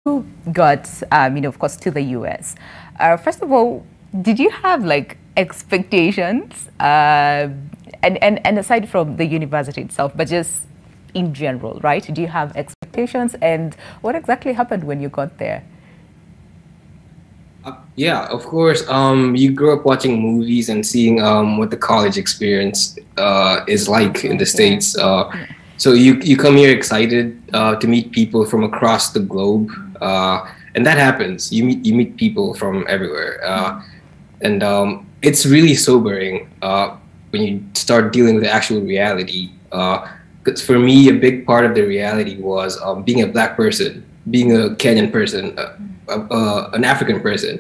got, of course, to the US, first of all, did you have like expectations, and aside from the university itself, but just in general, right? Do you have expectations, and what exactly happened when you got there? Yeah, of course. You grow up watching movies and seeing what the college experience is like in the Like, yeah, States. yeah. So you come here excited to meet people from across the globe, and that happens. You meet people from everywhere, and it's really sobering when you start dealing with the actual reality. 'Cause for me, a big part of the reality was being a black person, being a Kenyan person, an African person.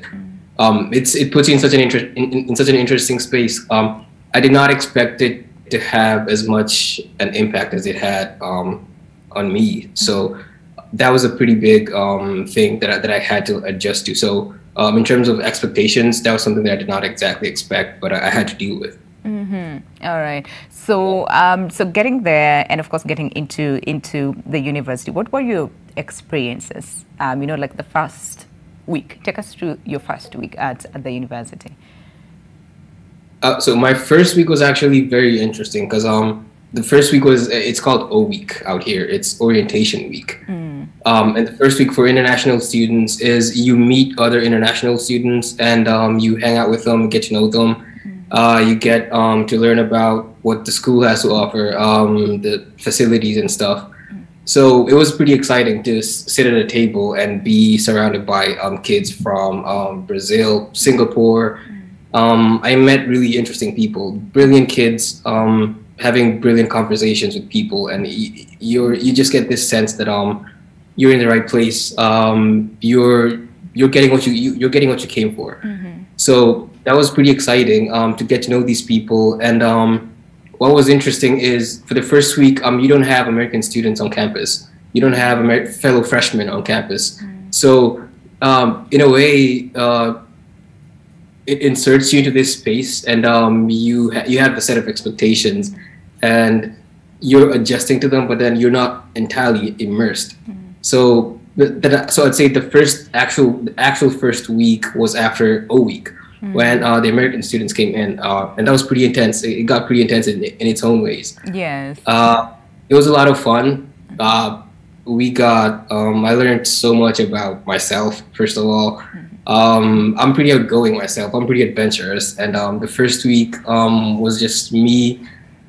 It puts you in such an in such an interesting space. I did not expect it to have as much an impact as it had on me. So that was a pretty big thing that I had to adjust to. So in terms of expectations, that was something that I did not exactly expect, but I had to deal with. All right. So, so getting there, and of course getting into the university. What were your experiences? Like the first week. Take us through your first week at the university. So my first week was actually very interesting because the first week was it's called O week out here. It's orientation week. And the first week for international students is you meet other international students and you hang out with them, get to know them. You get to learn about what the school has to offer, the facilities and stuff. So it was pretty exciting to sit at a table and be surrounded by kids from Brazil, Singapore. I met really interesting people, brilliant kids, having brilliant conversations with people, and you just get this sense that you're in the right place. You're getting what you're getting what you came for. So that was pretty exciting to get to know these people. And what was interesting is for the first week, you don't have American students on campus. You don't have fellow freshmen on campus. So in a way, it inserts you into this space, and you have a set of expectations, and you're adjusting to them, but then you're not entirely immersed. So so I'd say the actual first week was after O week when the American students came in, and that was pretty intense. It got pretty intense in its own ways. Yes. It was a lot of fun. I learned so much about myself. First of all, I'm pretty outgoing myself. I'm pretty adventurous, and the first week was just me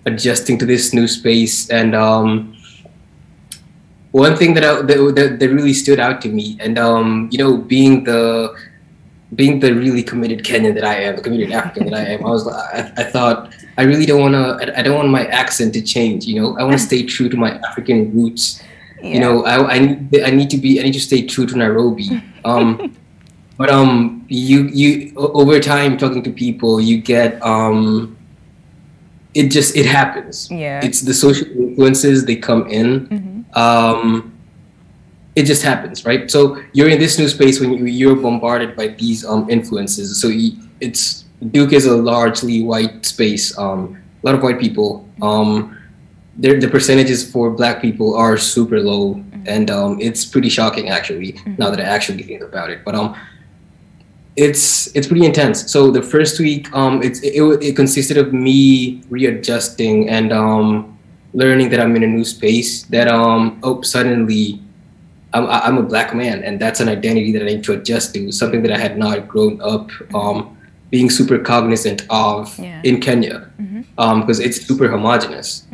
adjusting to this new space. And one thing that really stood out to me, and being the really committed Kenyan that I am, the committed African that I am, I thought I really don't want to. I don't want my accent to change. I want to stay true to my African roots. Yeah. I need to stay true to Nairobi. But you over time talking to people, you get it happens. Yeah. It's the social influences, they come in. It just happens, right? So you're in this new space when you're bombarded by these influences. So it's Duke is a largely white space. A lot of white people. The percentages for Black people are super low, and it's pretty shocking actually. Now that I actually think about it, but it's pretty intense. So the first week, it consisted of me readjusting and learning that I'm in a new space. That suddenly I'm a Black man, and that's an identity that I need to adjust to. Something that I had not grown up being super cognizant of in Kenya, because it's super homogenous.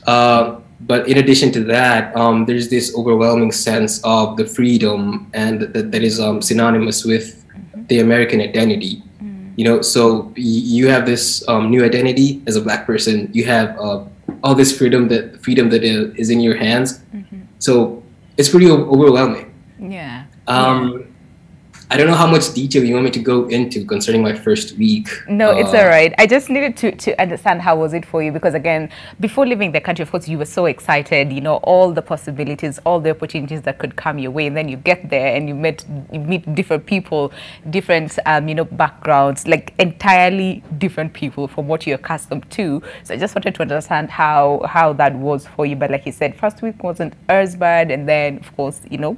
But in addition to that, there's this overwhelming sense of the freedom and that is synonymous with the American identity. So you have this new identity as a Black person. You have all this freedom that is in your hands. So it's pretty overwhelming. Yeah. Um, I don't know how much detail you want me to go into concerning my first week. No, it's all right. I just needed to understand how was it for you, because again, before leaving the country, of course, you were so excited, you know, all the possibilities, all the opportunities that could come your way, and then you get there and you meet different people, different you know, backgrounds, like entirely different people from what you're accustomed to. So I just wanted to understand how that was for you. But like you said, first week wasn't as bad, and then of course, you know,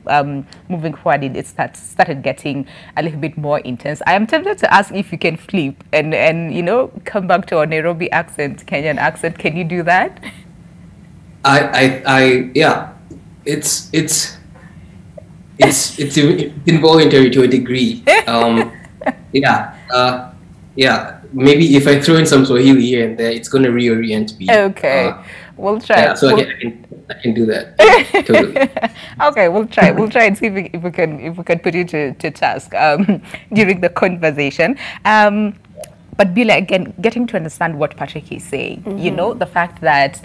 moving forward, it started getting a little bit more intense. I am tempted to ask if you can flip and you know, come back to our Nairobi accent, Kenyan accent. Can you do that? Yeah, it's involuntary to a degree. Yeah, maybe if I throw in some Swahili here and there, it's going to reorient me. Okay, we'll try. Yeah, so I can do that. Totally. Okay, we'll try and see if we can put you to task during the conversation. But Beulah, again, getting to understand what Patrick is saying, you know, the fact that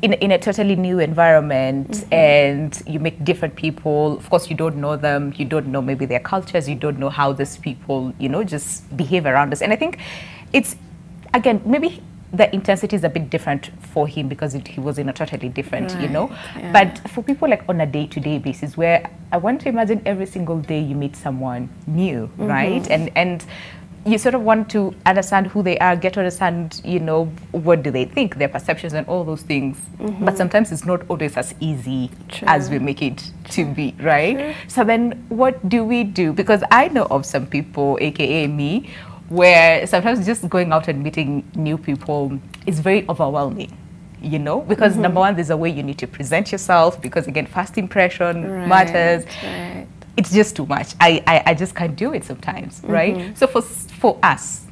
in a totally new environment and you meet different people, of course, you don't know them, you don't know maybe their cultures, you don't know how these people, you know, just behave around us. And I think it's, again, maybe the intensity is a bit different for him because he was in a totally different, you know. Yeah. But for people like on a day-to-day basis, where I want to imagine every single day you meet someone new, right? And you sort of want to understand who they are, get to understand, you know, what do they think, their perceptions and all those things. But sometimes it's not always as easy as we make it to be, right? So then what do we do? Because I know of some people, AKA me, where sometimes just going out and meeting new people is very overwhelming, you know, because number one, there's a way you need to present yourself, because again, first impression matters. It's just too much. I just can't do it sometimes, right? So for us,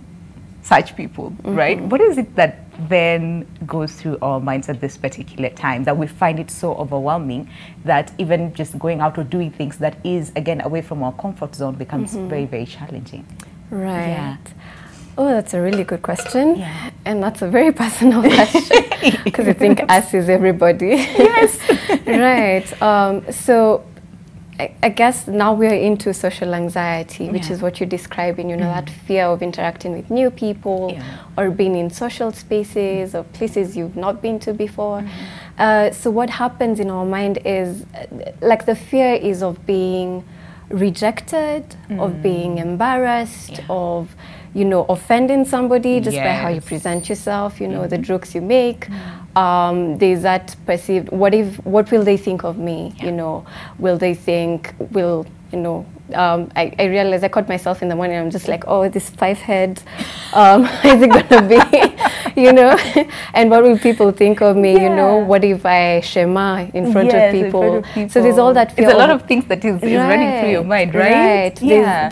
such people, right, what is it that then goes through our minds at this particular time that we find it so overwhelming that even just going out or doing things that is, again, away from our comfort zone becomes very, very challenging? Right. Yeah. Oh, that's a really good question. Yeah. And that's a very personal question, because I think us is everybody. Yes. Right. So I guess now we're into social anxiety, which is what you're describing, you know, that fear of interacting with new people or being in social spaces or places you've not been to before. So what happens in our mind is, like, the fear is of being rejected, of being embarrassed, of, you know, offending somebody just by how you present yourself, you know, the jokes you make. There's that perceived, what will they think of me? You know, will they think, you know, I realized I caught myself in the morning, I'm just like, oh, this 5 heads, is it gonna be, you know? And what will people think of me, you know? What if I shema in front of people? So there's all that fear. It's a lot of things that is running through your mind, right? Right. Yeah.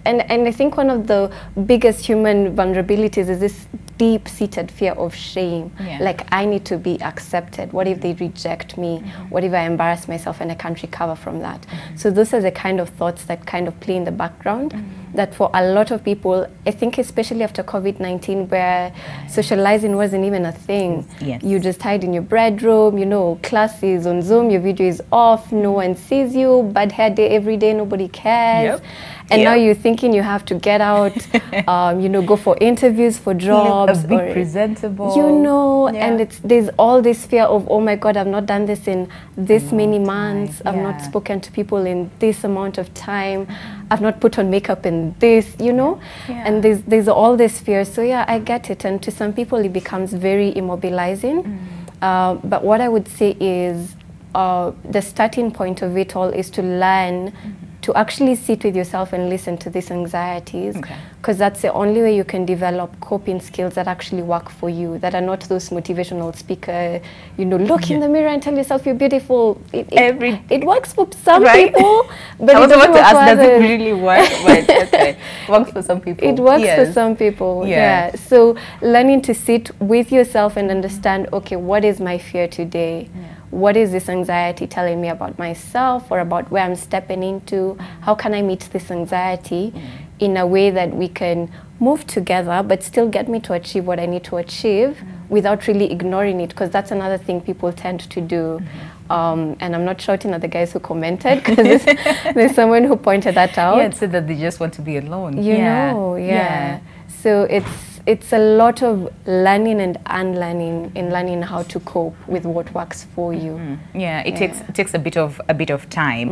And I think one of the biggest human vulnerabilities is this deep-seated fear of shame. Like, I need to be accepted. What if they reject me? What if I embarrass myself and I can't recover from that? So those are the kind of thoughts that kind of play in the background, that for a lot of people, I think especially after COVID-19, where socializing wasn't even a thing. You just hide in your bedroom, you know, classes on Zoom, your video is off, no one sees you, bad hair day every day, nobody cares. And now you're thinking you have to get out, you know, go for interviews, for jobs. Be presentable. You know, and there's all this fear of, oh my God, I've not done this in this many months. I've not spoken to people in this amount of time. I've not put on makeup in this, you know. And there's all this fear. So yeah, I get it. And to some people, it becomes very immobilizing. But what I would say is the starting point of it all is to learn to actually sit with yourself and listen to these anxieties, because that's the only way you can develop coping skills that actually work for you, that are not those motivational speaker, you know, look in the mirror and tell yourself you're beautiful. It works for some people, but I was about to ask, does it really work? But it works for some people. It works for some people, So learning to sit with yourself and understand, okay, what is my fear today? What is this anxiety telling me about myself or about where I'm stepping into? How can I meet this anxiety in a way that we can move together but still get me to achieve what I need to achieve without really ignoring it, because that's another thing people tend to do. And I'm not shouting at the guys who commented, because there's someone who pointed that out. Yeah, it said that they just want to be alone. You know, yeah. So it's a lot of learning and unlearning in learning how to cope with what works for you. Yeah, it takes a bit of time.